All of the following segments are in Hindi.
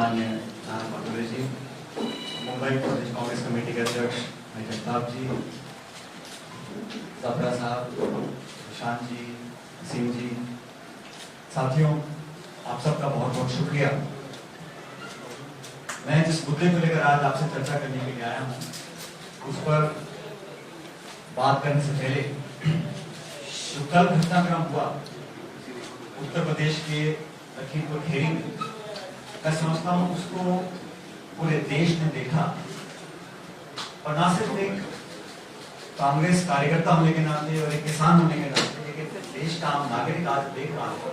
सम्मान्य नारायण जी, मुंबई प्रदेश कांग्रेस कमेटी के अध्यक्ष जगताप जी, सपरा साहब, प्रशांत जी, सिंह जी, साथियों, आप सबका बहुत बहुत शुक्रिया। मैं जिस मुद्दे को लेकर आज आपसे चर्चा करने के लिए आया हूँ, उस पर बात करने से पहले जो कल घटनाक्रम हुआ उत्तर प्रदेश के लखीमपुर खीरी में, मैं समझता हूँ उसको पूरे देश ने देखा, और न सिर्फ एक कांग्रेस कार्यकर्ता होने के नाते और एक किसान होने के नाते, लेकिन देश का आम नागरिक आज देख रहा है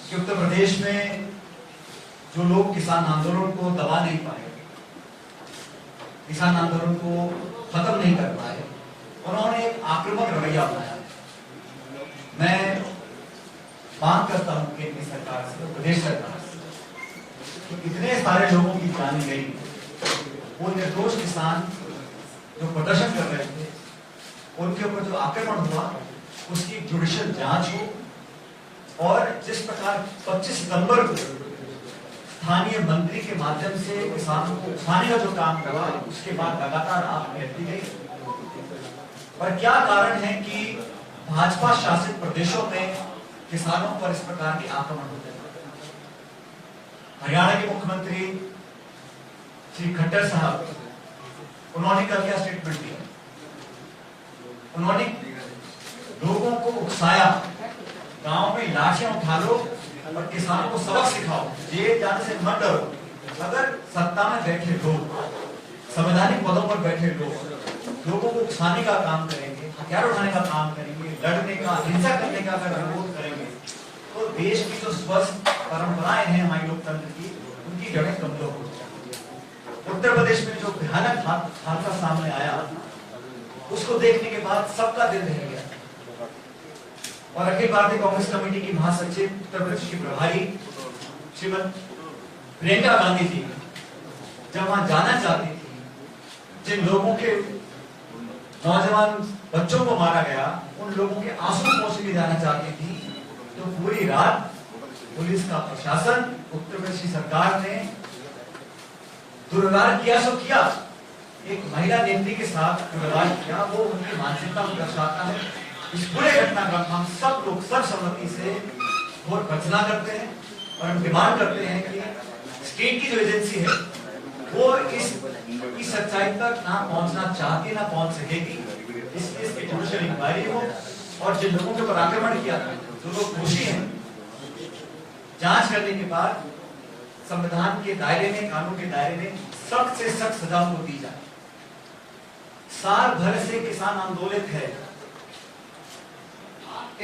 कि उत्तर प्रदेश में जो लोग किसान आंदोलन को दबा नहीं पाए, किसान आंदोलन को खत्म नहीं कर पाए, उन्होंने एक आक्रामक रवैया अपनाया। मैं मांग करता हूं केंद्र सरकार से, प्रदेश सरकार से, कि इतने सारे लोगों की जान गई, वो निर्दोष किसान जो प्रदर्शन कर रहे थे, उनके ऊपर जो आक्रमण हुआ, उसकी जुडिशियल जांच हो, और जिस प्रकार 25 सितंबर को स्थानीय मंत्री के माध्यम से किसानों को उठाने का जो काम हुआ, उसके बाद लगातार आप कहती गई। पर क्या कारण है कि भाजपा शासित प्रदेशों में किसानों पर इस प्रकार के आक्रमण होते हैं? हरियाणा के मुख्यमंत्री श्री खट्टर साहब, उन्होंने कल क्या स्टेटमेंट दिया? उन्होंने लोगों को उकसाया, गांव में लाठियां उठा लो और किसानों को सबक सिखाओ, जेल जाने से मत डरो। अगर सत्ता में बैठे लोग, संवैधानिक पदों पर बैठे लोग लोगों को उकसाने का काम करेंगे, हथियार उठाने का काम करेंगे, लड़ने का, हिंसा करने का अगर विरोध करेंगे, तो देश की जो स्वस्थ परंपराएं हैं हमारे लोकतंत्र की, उनकी जड़ें कमजोर हो जाएंगी। उत्तर प्रदेश में जो भयानक हादसा सामने आया, उसको देखने के बाद सबका दिल दहल गया, और अखिल भारतीय कांग्रेस कमेटी की महासचिव, उत्तर प्रदेश की प्रभारी श्रीमती प्रियंका गांधी जी जब वहां जाना चाहती थी, जिन लोगों के नौजवान बच्चों को मारा गया, उन लोगों के आंसू पोंछ ले जाना चाहती थी, तो पूरी रात पुलिस का प्रशासन, उत्तर प्रदेश की सरकार ने दुर्व्यवहार किया सो किया। एक महिला नेत्री के साथ दुर्व्यवहार किया, वो उनकी मानसिकता को दर्शाता है। इस पूरे घटनाक्रम हम सब लोग सर्वसम्मति से घोर भर्त्सना करते हैं, और हम डिमांड करते हैं कि स्टेट की जो एजेंसी है वो इसकी सच्चाई तक ना पहुंचना चाहती, ना पहुंच सकेगी। इसकी जुडिशियल इंक्वायरी हो, और जिन लोगों के ऊपर आक्रमण किया था, जो लोग दोषी हैं, जांच करने के बाद संविधान के दायरे में, कानून के दायरे में सख्त से सख्त सजा उनको दी जाए। साल भर से किसान आंदोलित है।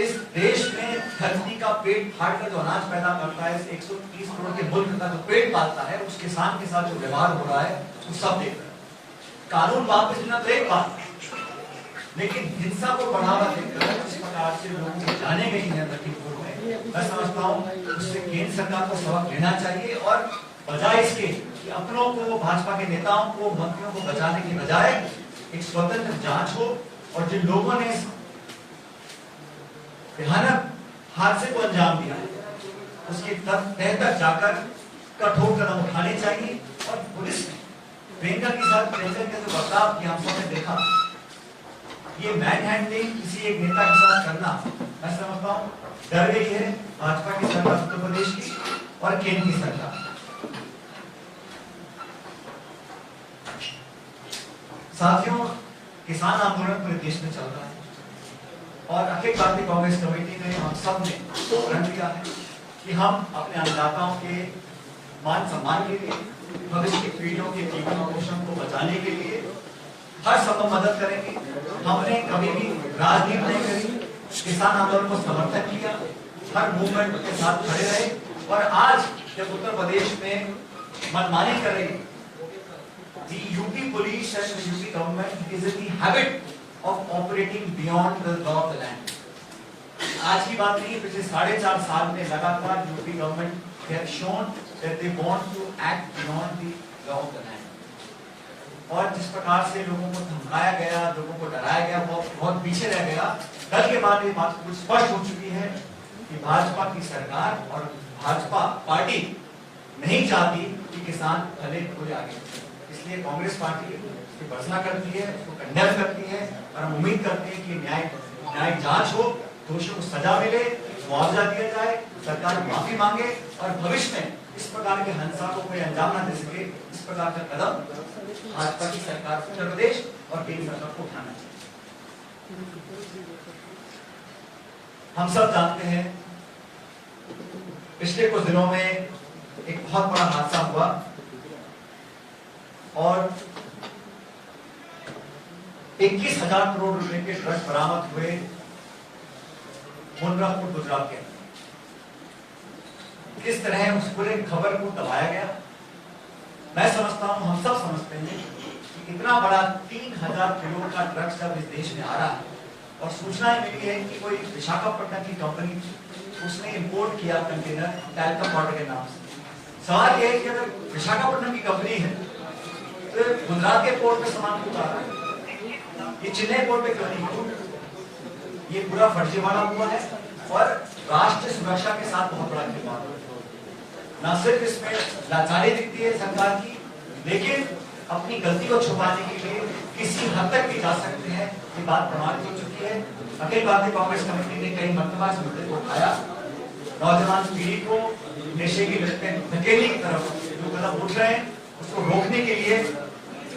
इस देश में धरती का पेट फाड़ कर जो अनाज पैदा करता है, 130 करोड़ के मुल्क का जो पेट पालता है, उस किसान के साथ जो व्यवहार हो रहा है, वो सब देख रहे हैं। कानून वापस लेना तो एक बात, लेकिन हिंसा को बढ़ावा देकर जिस प्रकार से लोगों को जाने गई है लखीमपुर में, मैं समझता हूँ उससे केंद्र सरकार को सबक लेना चाहिए, और बजाय इसके कि अपनों को, भाजपा के नेताओं को, मंत्रियों को बचाने की बजाय एक स्वतंत्र जांच हो, और जिन लोगों ने भयानक हादसे को अंजाम दिया, उसके तह तक जाकर कठोर कदम उठाने चाहिए। और पुलिस प्रियंका के साथ प्रियंका के जो बर्ताव किया, हम सबने देखा, ये मैन हैंडलिंग किसी एक नेता के साथ करना, मैं समझता हूँ डर गई है भाजपा की सरकार, उत्तर प्रदेश की और केंद्र की सरकार। साथियों, किसान आंदोलन पूरे देश में चल रहा है, और अखिल भारतीय कांग्रेस कमेटी ने, हम सब ने प्रण लिया है कि हम अपने अन्नदाताओं के मान सम्मान के लिए, भविष्य की पीढ़ियों के जीवन पोषण को बचाने के लिए हर संभव मदद करेंगे। हमने कभी भी राजनीति नहीं करी, किसान आंदोलन को समर्थन किया, हर मूवमेंट के साथ खड़े रहे, और आज जब उत्तर प्रदेश में मनमानी कर रही, the UP police and the UP government is in the habit of operating beyond the law of the land. आज की बात नहीं, पिछले 4.5 साल में लगातार UP government have shown that they want to act beyond the law of the land. और जिस प्रकार से लोगों को धमकाया गया, लोगों को डराया गया, वो बहुत पीछे रह गया। कल के बाद ये बात स्पष्ट हो चुकी है कि भाजपा की सरकार और भाजपा पार्टी नहीं चाहती कि किसान भले पूरे आगे। इसलिए कांग्रेस पार्टी इसकी भर्त्सना करती है, उसको कंडेम करती है और हम उम्मीद करते हैं कि न्याय जांच हो, दोषियों को सजा मिले, मुआवजा दिया जाए, सरकार माफी मांगे और भविष्य में इस प्रकार के हिंसा को कोई अंजाम न दे सके। इस प्रकार का कदम भाजपा की सरकार उत्तर प्रदेश और केंद्र सरकार को उठाना चाहिए। हम सब जानते हैं पिछले कुछ दिनों में एक बहुत बड़ा हादसा हुआ और 21,000 करोड़ रुपए के ट्रक बरामद हुए मुनरापुर गुजरात के। किस तरह उस पूरे खबर को दबाया गया, मैं समझता हूं, हम सब समझते हैं कि इतना बड़ा 3,000 किलो का ट्रक जब इस देश में आ रहा है और सूचनाएं मिली है कि कोई विशाखापट्टनम की कंपनी उसने इंपोर्ट किया कंटेनर टैलकम पाउडर के नाम से। सवाल यह है कि अगर विशाखापट्टनम की कंपनी है तो गुजरात के पोर्ट पे सामान क्यों आ रहा है, ये चेन्नई पोर्ट पे क्यों नहीं? ये पूरा फर्जीवाड़ा हुआ है और राष्ट्रीय सुरक्षा के साथ बहुत बड़ा खिलवाड़ है। न सिर्फ इसमें लाचारी दिखती है सरकार की, लेकिन अपनी गलती को छुपाने के लिए किसी हद तक भी जा सकते हैं, ये बात प्रमाणित हो चुकी है। अखिल भारतीय कांग्रेस कमेटी ने कई मरतबा इस मुद्दे को उठाया। नौजवान पीढ़ी को नशे की लत में धकेलने की तरफ जो कदम उठ रहे हैं उसको रोकने के लिए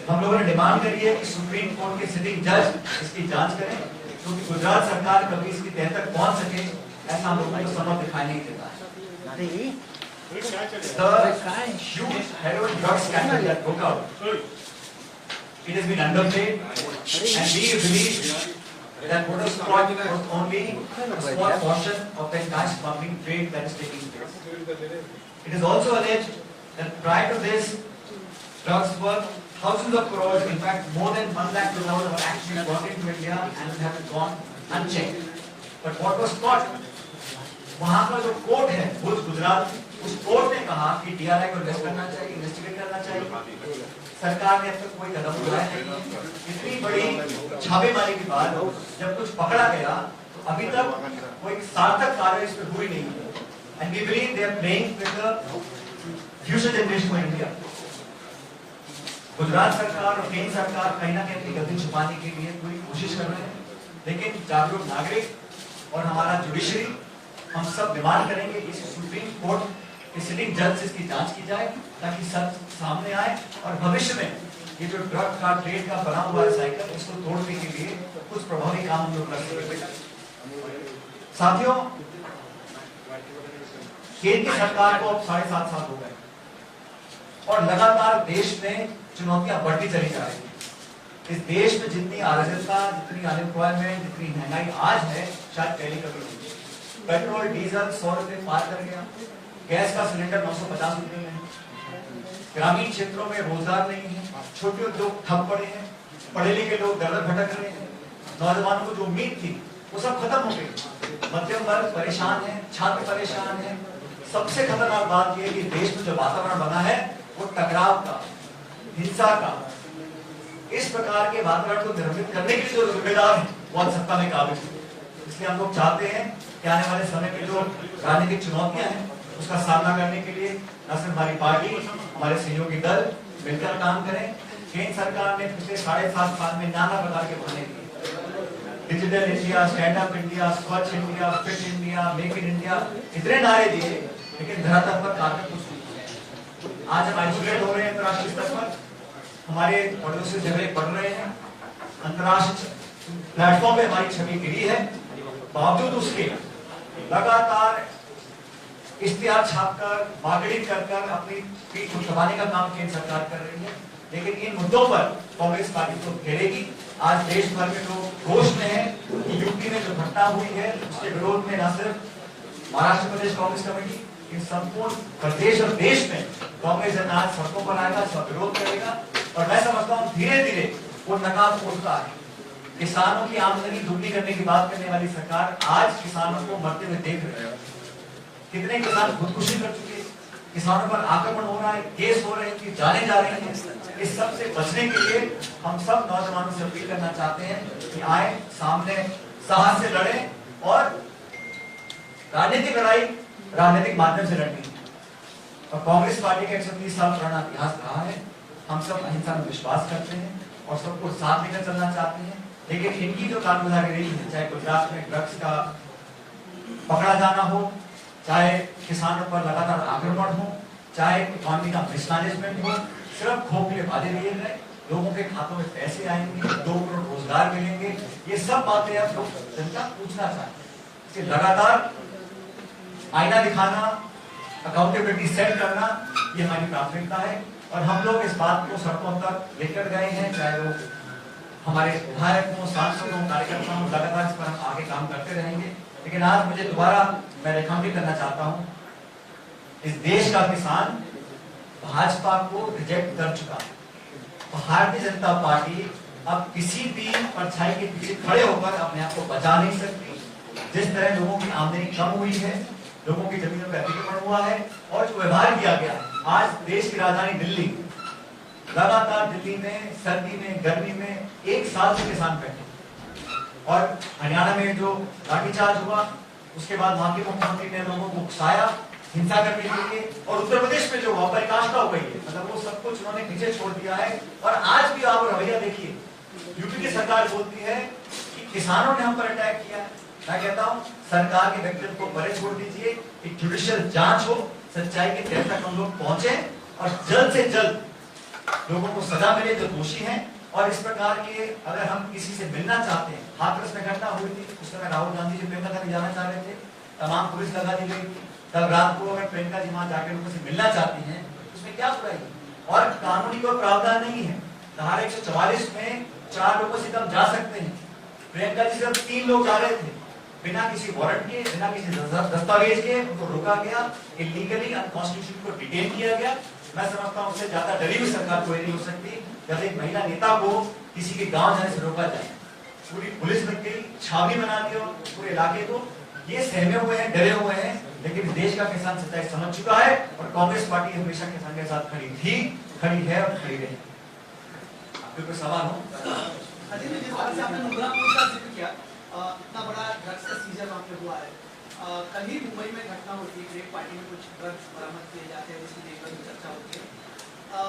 हम लोगों ने डिमांड करी है कि सुप्रीम कोर्ट के सिटिंग जज इसकी जांच करें, क्योंकि गुजरात सरकार कभी इसकी तह तक पहुंच सके ऐसा हम लोगों को संभव दिखाई नहीं देता है। The huge heroin drug scandal that broke out, it has been underplayed, and we believe that what was caught was only a small portion of the entire smuggling trade that is taking place. It is also alleged that prior to this, drugs worth thousands of crores, in fact more than 1 lakh crores were actually brought into India and have gone unchecked. But what was caught, वहाँ का जो कोर्ट है भुज गुजरात, उस कोर्ट ने कहा कि डीआरआई को इन्वेस्ट करना चाहिए, इन्वेस्टिगेट करना चाहिए। सरकार ने अब तक कोई कदम उठाया नहीं है। इतनी बड़ी छापेमारी के बाद जब कुछ पकड़ा गया तो अभी तक कोई सार्थक कार्य इस पर हुई नहीं है। And we believe they are playing with the future generation of India. Gujarat सरकार और केंद्र सरकार कहीं ना कहीं अपनी गलती छुपाने के लिए पूरी कोशिश कर रहे हैं, लेकिन जागरूक नागरिक और हमारा जुडिशरी हम सब डिमांड करेंगे कि सुप्रीम कोर्ट के सिटिंग जज से इसकी जांच की जाए ताकि सच सामने आए और भविष्य में ये जो ड्रग का ट्रेड का बना हुआ है साइकिल, इसको तोड़ने के लिए कुछ प्रभावी काम हम लोग कर सकें। साथियों, केंद्र सरकार को अब 7.5 साल हो गए और लगातार देश में चुनौतियां बढ़ती चली जा रही है। इस देश में जितनी अराजकता, जितनी अनएम्प्लॉयमेंट, जितनी महंगाई आज है, शायद पहले कभी नहीं। पेट्रोल डीजल 100 रुपए पार कर गया, गैस का सिलेंडर 950 रुपए में है, ग्रामीण क्षेत्रों में रोजगार नहीं है, छोटे उद्योग ठप पड़े हैं, पढ़े लिखे लोग दर दर भटक रहे हैं, नौजवानों को जो उम्मीद थी वो सब खत्म हो गई। मध्यम वर्ग परेशान है, छात्र परेशान है। सबसे खतरनाक बात यह है कि देश में जो वातावरण बना है वो टकराव का, हिंसा का, इस प्रकार के वातावरण को निर्मित करने के लिए जो जिम्मेदार है वो सत्ता में काबिज है। इसलिए हम लोग चाहते हैं कि आने वाले समय में जो राजनीतिक चुनौतियां हैं उसका सामना करने के लिए न सिर्फ हमारी पार्टी, हमारे सहयोगी दल मिलकर काम करें। केंद्र सरकार ने पिछले 7.5 साल में नाना प्रकार के बहाने दिए, digital India, stand up India, Swachh India, fit India, make in India, इतने नारे दिए, लेकिन धरातल पर कार्य कुछ नहीं। आज हम आइसोलेट हो रहे हैं अंतर्राष्ट्रीय स्तर पर, हमारे पड़ोसी झगड़े बढ़ रहे हैं, अंतर्राष्ट्रीय प्लेटफॉर्म पे हमारी छवि गिरी है। बावजूद उसके लगातार इश्तिहार छापकर, मार्केटिंग कर अपनी पीठ को दबाने का काम केंद्र सरकार कर रही है। लेकिन इन मुद्दों पर कांग्रेस पार्टी को घेरेगी। आज देश भर में लोग रोष में हैं कि यूपी में जो घटना हुई है उसके विरोध में न सिर्फ महाराष्ट्र प्रदेश कांग्रेस कमेटी, इन संपूर्ण प्रदेश और देश में कांग्रेस आज सड़कों पर आएगा, सब विरोध करेगा। और मैं समझता हूँ धीरे धीरे वो नकाब उठता है। किसानों की आमदनी दुगनी करने की बात करने वाली सरकार आज किसानों को मरते हुए देख रहे हैं। कितने किसान खुदकुशी कर चुके, किसानों पर आक्रमण हो रहा है, केस हो रहे हैं, जाने जा रहे हैं। इस सब से बचने के लिए हम सब नौजवानों से अपील करना चाहते हैं कि आए सामने साहस से लड़ें और राजनीतिक लड़ाई राजनीतिक माध्यम से लड़नी। और कांग्रेस पार्टी का 130 साल पुराना इतिहास रहा है। हम सब अहिंसा में विश्वास करते हैं और सबको साथ लेकर चलना चाहते हैं, लेकिन इनकी जो कानूनदारी रही है, चाहे गुजरात में ड्रग्स का पकड़ा जाना हो, चाहे किसानों पर लगातार आक्रमण हो, चाहे इकोनॉमी का मिसमैनेजमेंट हो, सिर्फ खोखले वादे लिए गए, लोगों के खातों में पैसे आएंगे, 2 करोड़ रोजगार मिलेंगे, ये सब बातें अब लोग जनता पूछना चाहते हैं। लगातार आईना दिखाना, अकाउंटेबिलिटी सेट करना, ये हमारी प्राथमिकता है और हम लोग इस बात को सड़कों तक लेकर गए हैं, चाहे वो हमारे विधायक हों, सांसद हों, कार्यकर्ता हों, लगातार इस पर हम आगे काम करते रहेंगे। लेकिन आज मुझे दोबारा मैं रेखांकित करना चाहता हूं, इस देश का किसान भाजपा को रिजेक्ट कर चुका है। भारतीय जनता पार्टी अब किसी भी परछाई के पीछे खड़े होकर अपने आप को बचा नहीं सकती। जिस तरह लोगों की आमदनी कम हुई है, लोगों की जमीनों पर अतिक्रमण हुआ है और जो व्यवहार किया गया है, आज देश की राजधानी दिल्ली, लगातार दिल्ली में सर्दी में गर्मी में 1 साल से किसान बैठे, और हरियाणा में जो लाठीचार्ज हुआ उसके बाद वहां के मुख्यमंत्री ने लोगों को उकसाया हिंसा करने के लिए, और उत्तर प्रदेश में जो वहां परिकाष्ठा हो गई है, मतलब वो सब कुछ उन्होंने पीछे छोड़ दिया है। और आज भी आप रवैया देखिए, यूपी की सरकार बोलती है कि किसानों ने हम पर अटैक किया। मैं कहता हूं सरकार के व्यक्तित्व को परे छोड़ दीजिए, एक जुडिशियल जांच हो, सच्चाई के तह तक हम लोग पहुंचे और जल्द से जल्द लोगों को सजा मिले जो दोषी हैं। और इस प्रकार के अगर हम किसी से मिलना चाहते हैं, हाथरस में घटना हुई थी, उस समय राहुल गांधी जी प्रियंका गांधी जाना चाह रहे थे, तमाम पुलिस लगा दी गई थी। कल रात को अगर प्रियंका जी वहां जाकर उनको से मिलना चाहती हैं, उसमें क्या बुराई है? और कानूनी कोई प्रावधान नहीं है। धारा 144 में 4 लोगों से कम जा सकते हैं। प्रियंका जी सिर्फ 3 लोग जा रहे थे, बिना किसी वारंट के, बिना किसी दस्तावेज के उनको रोका गया, इलीगली अनकॉन्स्टिट्यूशनल को डिटेन किया गया। मैं समझता हूं उससे ज्यादा डरी हुई सरकार कोई नहीं हो सकती जब एक महिला नेता को किसी के गांव जाने से रोका जाए। पूरी पुलिस लग गई, छावनी बना दी पूरे इलाके को। ये सहमे हुए हैं, डरे हुए हैं, लेकिन देश का किसान सच्चाई समझ चुका है और कांग्रेस पार्टी हमेशा किसान के साथ खड़ी थी, खड़ी है और खड़ी रहे। आपके कोई सवाल हो? जिस बात से आपने नूरापुर का जिक्र किया, इतना बड़ा ड्रग्स का सीजन वहाँ पे हुआ है। कल ही मुंबई में घटना होती है, एक पार्टी में कुछ ड्रग्स बरामद किए जाते हैं, जिसकी देखकर भी चर्चा होती है।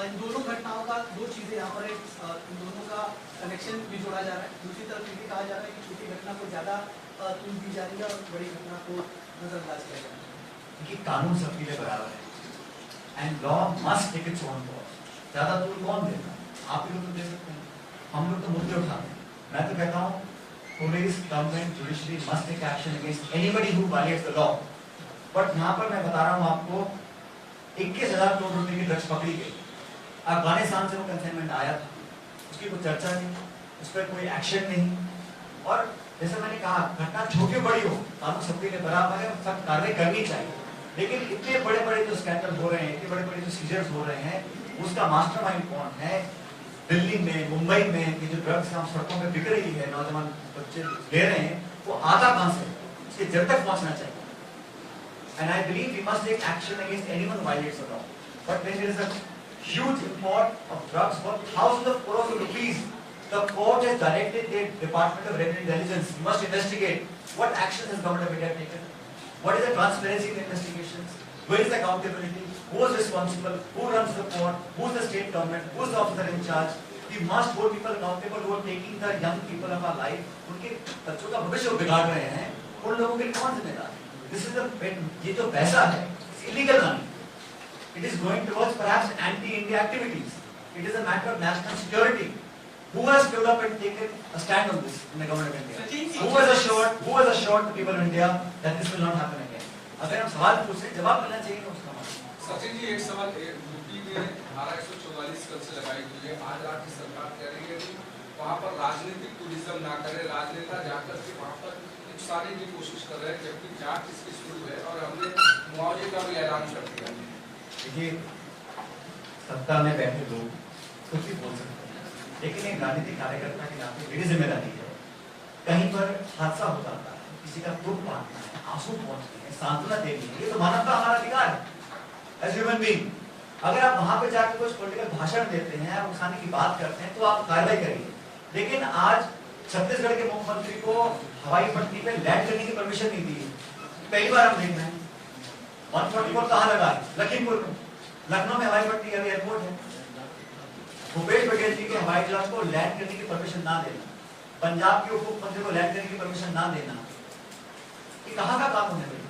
इन दोनों घटनाओं का 2 चीजें यहाँ पर इन दोनों का कनेक्शन भी जोड़ा जा रहा है। दूसरी तरफ ये भी कहा जा रहा है कि छोटी घटना को ज्यादा तूल दी जा रही है और बड़ी घटना को नजरअंदाज किया जा रहा है। क्योंकि कानून सबके लिए बराबर है and law must take its own course. ज्यादा तूल कौन देता है? आप ही लोग तो दे सकते हैं, हम लोग तो मुद्दे उठाते हैं। मैं तो कहता हूँ police, government, judiciary must take action against anybody who violates the law. But यहाँ पर मैं बता रहा हूँ आपको, 21,000 करोड़ रुपए की ड्रग्स पकड़ी गई। अफगानिस्तान से वो कंसाइनमेंट आया था, उसकी कोई चर्चा नहीं, उस पर कोई एक्शन नहीं। और जैसे मैंने कहा, घटना छोटी बड़ी हो, कानून सबके लिए बराबर है, सब कार्रवाई करनी चाहिए। लेकिन इतने बड़े बड़े जो स्कैंडल हो रहे हैं, इतने बड़े बड़े जो सीजर्स हो रहे हैं, उसका मास्टरमाइंड कौन है? दिल्ली में, मुंबई में ये जो ड्रग्स हम सड़कों पे बिक रही है, नौजवान बच्चे ले रहे हैं, वो आता कहां से? उसके जड़ तक पहुंचना चाहिए। And I believe we must take action against anyone who violates the law. But when there is a huge import of drugs for thousands of crores of rupees, the court has directed the Department of Revenue Intelligence must investigate what actions has government of India taken, what is the transparency in the investigations, where is the accountability, who is responsible, who runs the court, who is the state government, who is the officer in charge. We must hold people accountable who are taking the young people of our life, उनके बच्चों का भविष्य बिगाड़ रहे हैं, उन लोगों के लिए कौन जिम्मेदार है? This is the ये जो पैसा है, illegal money. It is going towards perhaps anti-India activities. It is a matter of national security. Who has stood up and taken a stand on this in the government of India? Who has assured the people of India that this will not happen again? अगर हम सवाल पूछे, जवाब मिलना चाहिए ना उसका। सचिन जी, एक सवाल, यूपी में धारा 144 कल से लगाई हुई है। आज राज्य सरकार कह रही है कि वहाँ पर राजनीतिक टूरिज्म ना करे, राजनेता जाकर के वहाँ पर नुकसानी की कोशिश कर रहे हैं, जबकि जांच इसकी शुरू है और हमने मुआवजे का भी ऐलान कर दिया। देखिए, सत्ता में बैठे लोग कुछ भी बोल सकते हैं, लेकिन एक राजनीतिक कार्यकर्ता के नाते मेरी जिम्मेदारी है, कहीं पर हादसा हो जाता है, किसी का दुख बांटना है, आंसू पहुंचते हैं, सांत्वना देनी है, ये तो मानवता हमारा अधिकार है एज ह्यूमन बीइंग। अगर आप वहां पे जाकर कुछ पॉलिटिकल भाषण देते हैं, आप उकसाने की बात करते हैं, तो आप कार्रवाई करिए। लेकिन आज छत्तीसगढ़ के मुख्यमंत्री को हवाई पट्टी पे लैंड करने की परमिशन नहीं दी है, पहली बार हम देख रहे हैं। 144 कहां लगा है? लखीमपुर में। लखनऊ में हवाई पट्टी अभी एयरपोर्ट है। भूपेश बघेल जी के हवाई जहाज को लैंड करने की परमिशन ना देना, पंजाब के उप मुख्यमंत्री को लैंड करने की परमिशन ना देना, ये कहाँ का कानून है भाई?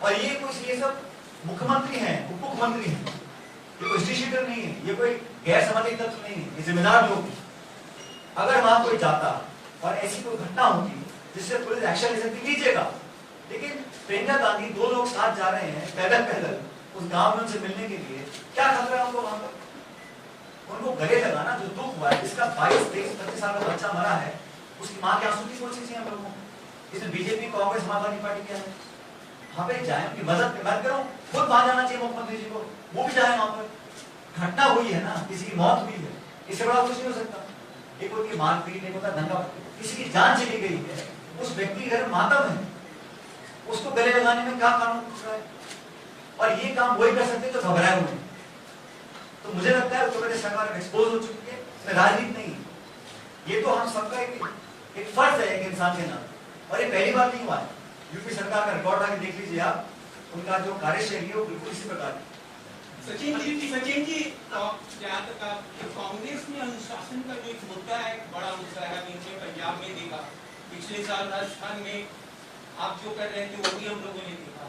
और ये सब मुख्यमंत्री हैं, उप मुख्यमंत्री हैं, ये कोई हिस्ट्री शीटर नहीं है, ये कोई गैर सामाजिक तत्व नहीं है, ये जिम्मेदार लोग हैं। अगर वहां कोई जाता और ऐसी कोई घटना होती जिससे पुलिस एक्शन ले सकती, लीजिएगा, लेकिन प्रियंका गांधी 2 लोग साथ जा रहे हैं पैदल उस गांव में उनसे मिलने के लिए, क्या खतरा है उनको वहां पर? उनको गले लगाना, जो दुख हुआ है, जिसका 22, 23, 25 साल का बच्चा मरा है, उसकी मां के आंसू की कोशिश है हम लोगों को। इसमें बीजेपी, कांग्रेस, समाजवादी पार्टी क्या है? वहां पे जाए, उनकी मदद करो, खुद वहां जाना चाहिए मुख्यमंत्री जी को, वो भी जाए वहां पर। घटना हुई है ना, किसी की मौत हुई है, इससे बड़ा कुछ नहीं हो सकता। एक होती मारपीट, एक होता दंगा, किसी की जान चली गई है, उस व्यक्ति घर मातम है, उसको गले लगाने में क्या कानून पूछ रहा है? और ये काम वही कर सकते हैं जो घबराए हुए हैं। तो मुझे लगता है उत्तर प्रदेश सरकार एक्सपोज हो चुकी है, इसमें राजनीति नहीं है। ये तो हम सबका एक फर्ज है एक इंसान के नाते, और ये पहली बार नहीं हुआ है। यूपी सरकार का रिकॉर्ड आके देख लीजिए आप, उनका जो कार्यशैली है वो बिल्कुल इसी प्रकार है। सचिन जी, जहाँ तक कांग्रेस में अनुशासन का जो एक मुद्दा है, बड़ा मुद्दा है, हमने पंजाब में देखा, पिछले साल राजस्थान में आप जो कर रहे थे वो भी हम लोगों ने देखा।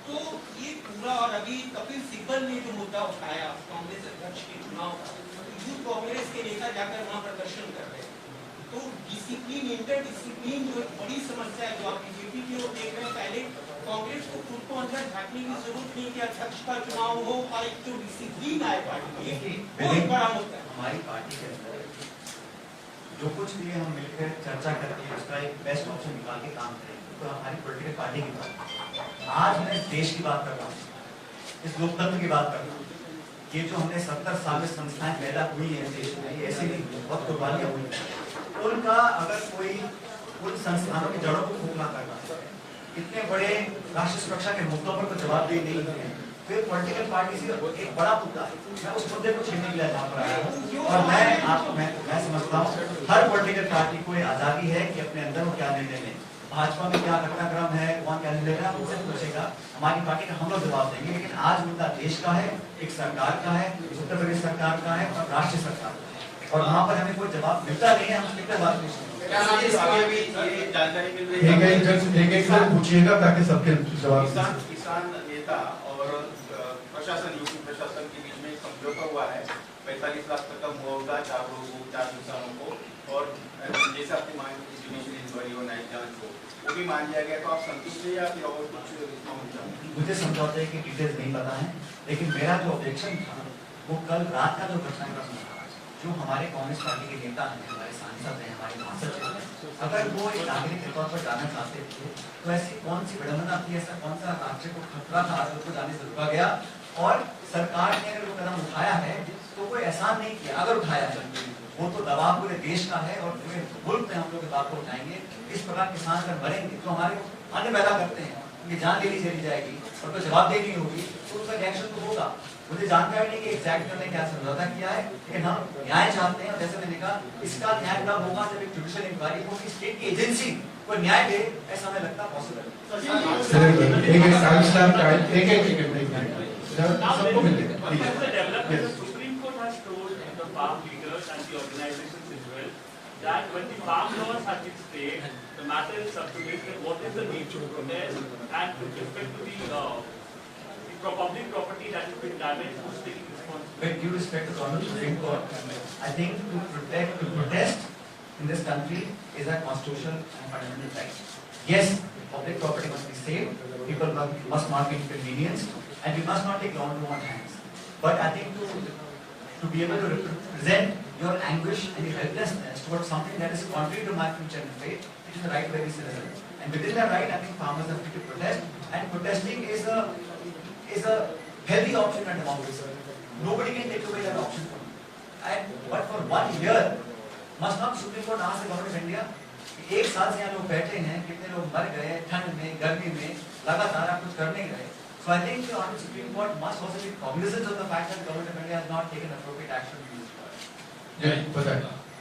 तो ये पूरा, और अभी कपिल सिब्बल ने जो मुद्दा उठाया कांग्रेस अध्यक्ष के चुनाव का, यूथ कांग्रेस के नेता जाकर वहाँ प्रदर्शन कर रहे हैं, तो डिसिप्लिन, इंटर डिसिप्लिन जो एक बड़ी समस्या है, जो आप बीजेपी की ओर देख रहे हैं, पहले कांग्रेस को खुद को अंदर झांकने की जरूरत नहीं कि अध्यक्ष का चुनाव हो और एक जो डिसिप्लिन आए पार्टी में, वो एक बड़ा मुद्दा है। हमारी पार्टी के अंदर जो कुछ भी हम मिलकर चर्चा करके उसका एक बेस्ट ऑप्शन निकाल के काम करेंगे, तो हमारी पॉलिटिकल पार्टी की बात। आज मैं इस देश की बात कर रहा हूँ, इस लोकतंत्र की बात कर रहा हूँ। ये जो हमने 70 साल में संस्थाएं पैदा हुई है देश में, ऐसे नहीं बहुत कुर्बानियां हुई हैं, उनका अगर कोई उन संस्थानों की जड़ों को खोखला करना है, इतने बड़े राष्ट्रीय सुरक्षा के मुद्दों पर तो जवाबदेही नहीं है, फिर पॉलिटिकल पार्टी से एक बड़ा मुद्दा है। मैं उस मुद्दे को छीनने के लिए यहाँ पर आया हूँ, और मैं समझता हूँ हर पॉलिटिकल पार्टी को आजादी है कि अपने अंदर वो क्या निर्णय लें। भाजपा में क्या घटनाक्रम है, वहाँ क्या निर्णय है, उनसे पूछेगा, हमारी पार्टी का हम लोग जवाब देंगे। लेकिन आज मुद्दा देश का है, एक सरकार का है, उत्तर प्रदेश सरकार का है और राष्ट्रीय सरकार का है, और वहाँ पर हमें कोई जवाब मिलता नहीं है। हम स्पीकर बात नहीं पूछिएगा ताकि सबके जवाब। किसान नेता और प्रशासन, यूपी प्रशासन के बीच में समझौता हुआ है 45 लाख तक का मुआवजा 4 लोगों, 4 किसानों को, और जैसे आपकी मांग की जुडिशियल इंक्वायरी और न्यायिक जांच को, वो भी मान लिया गया। तो आप संतुष्ट हैं या फिर और कुछ? मुझे समझौते की डिटेल्स नहीं पता है, लेकिन मेरा जो ऑब्जेक्शन था वो कल रात का जो घटनाक्रम था, जो हमारे कांग्रेस पार्टी के नेता हैं, हमारे सांसद हैं, हमारे सांसद हैं, अगर वो एक नागरिक के तौर पर जाना चाहते थे तो ऐसी कौन सी विडंबना थी, ऐसा कौन सा राज्य को खतरा था जो जाने से रुका गया? और सरकार ने अगर वो कदम उठाया है तो कोई एहसान नहीं किया। अगर उठाया है वो तो दबाव पूरे देश का है और पूरे मुल्क में हम लोग बात को उठाएंगे। इस प्रकार किसान अगर मरेंगे तो हमारे अन्न पैदा करते हैं, उनकी जान लेनी चली जाएगी और तो जवाबदेही नहीं होगी तो उसका रिएक्शन तो होगा। मुझे जानकारी नहीं कि एग्जैक्ट ने क्या समझौता किया है, लेकिन हम न्याय चाहते हैं। जैसे मैंने कहा, इसका न्याय तब होगा जब एक जुडिशियल इंक्वायरी होगी, स्टेट की एजेंसी को न्याय दे, ऐसा हमें लगता पॉसिबल है। Supreme Court has told the farm leaders and the organizations as well that when the farm laws have been stayed, the matter is up to date. What is the need to protest and with respect to the public property that has been damaged, who's taking responsibility? With due respect to the Honorable Supreme Court, I think to protest in this country is a constitutional and fundamental right. Yes, public property must be saved, people must not be inconvenienced, and we must not take law into our hands. But I think to be able to represent your anguish and your helplessness towards something that is contrary to my future and faith, it is the right of every citizen. And within that right, I think farmers have to protest, and protesting is a healthy option in democracy. Nobody can take away that option from you. But for 1 year, must not Supreme Court ask the government of India? एक साल से यहाँ लोग बैठे हैं, कितने लोग मर गए ठंड में, गर्मी में, लगातार आप कुछ कर नहीं रहे। So I think the Honorable Supreme Court must also be cognizant of the fact that the government of India has not taken appropriate action to use it.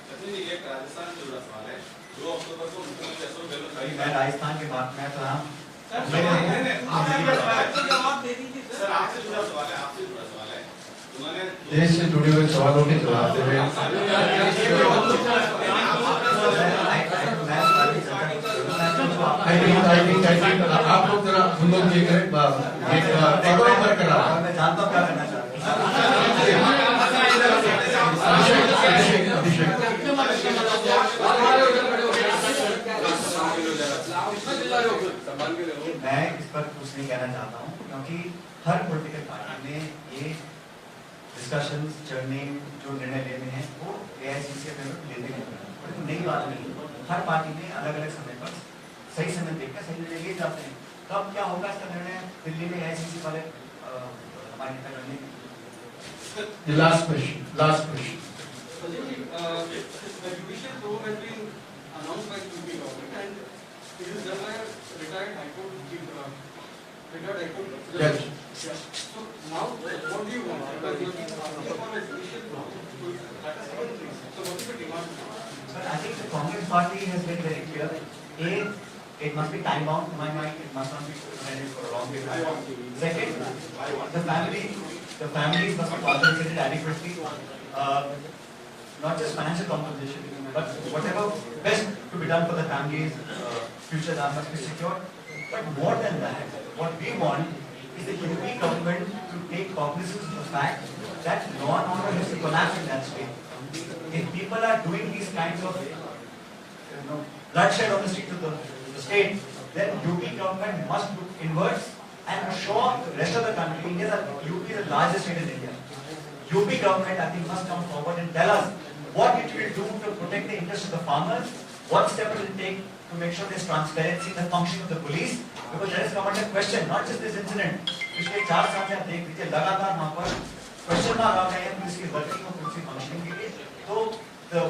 Sachin ji, एक राजस्थान से जुड़ा सवाल है। 2 अक्टूबर को मुख्यमंत्री अशोक गहलोत, मैं राजस्थान की बात में तो सर आपसे जुड़ा सवाल है। देश से जुड़े हुए सवालों के जवाब दे रहे हैं। आई थिंक आप लोग जरा हम लोग ये करें एक प्रोग्राम पर करा मैं जानता हूँ क्या करना चाहते हैं। अभिषेक मैं इस पर कुछ नहीं कहना चाहता हूँ क्योंकि हर पॉलिटिकल पार्टी में ये डिस्कशन चढ़ने जो निर्णय लेने हैं वो एआईसीसी में लेते हैं। और ये नई बात नहीं है, हर पार्टी में अलग अलग समय पर सही समय देखकर सही निर्णय लिए जाते हैं। कब क्या होगा इसका निर्णय दिल्ली में एआईसीसी वाले हमारे नेता करने। Last question The judicial probe has been announced by the UP government and it is done by a retired High Court Judge. Yeah. So now, what do you want? Because you are asking for a judicial probe. So that is one thing. So what is the demand? But I think the Congress party has been very clear. A, it must be time bound to my mind. It must not be suspended for a long period of time. Second, the families must be compensated adequately. Not just financial compensation, but whatever best to be done for the families, future that must be secured. But more than that, what we want is the UP government to take cognizance of the fact that law and order has to collapse in that state. If people are doing these kinds of bloodshed on the streets of the state, then UP government must look inwards and show the rest of the country. UP is the largest state in India. UP government, I think, must come forward and tell us what it will do to protect the interests of the farmers, what step it will take to make sure there's transparency in the function of the police, because that has come under question, not just this incident. पिछले 4 साल से आप देख लीजिए लगातार वहाँ पर क्वेश्चन मार्क आ गए हैं पुलिस की वर्किंग और पुलिस की फंक्शनिंग के लिए। तो the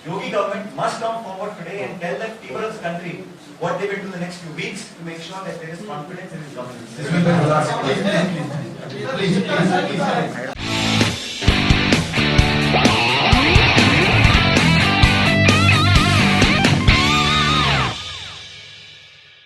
Yogi government must come forward today and tell the people of the country what they will do in the next few weeks to make sure that there is confidence in his government. This will be the last. Please.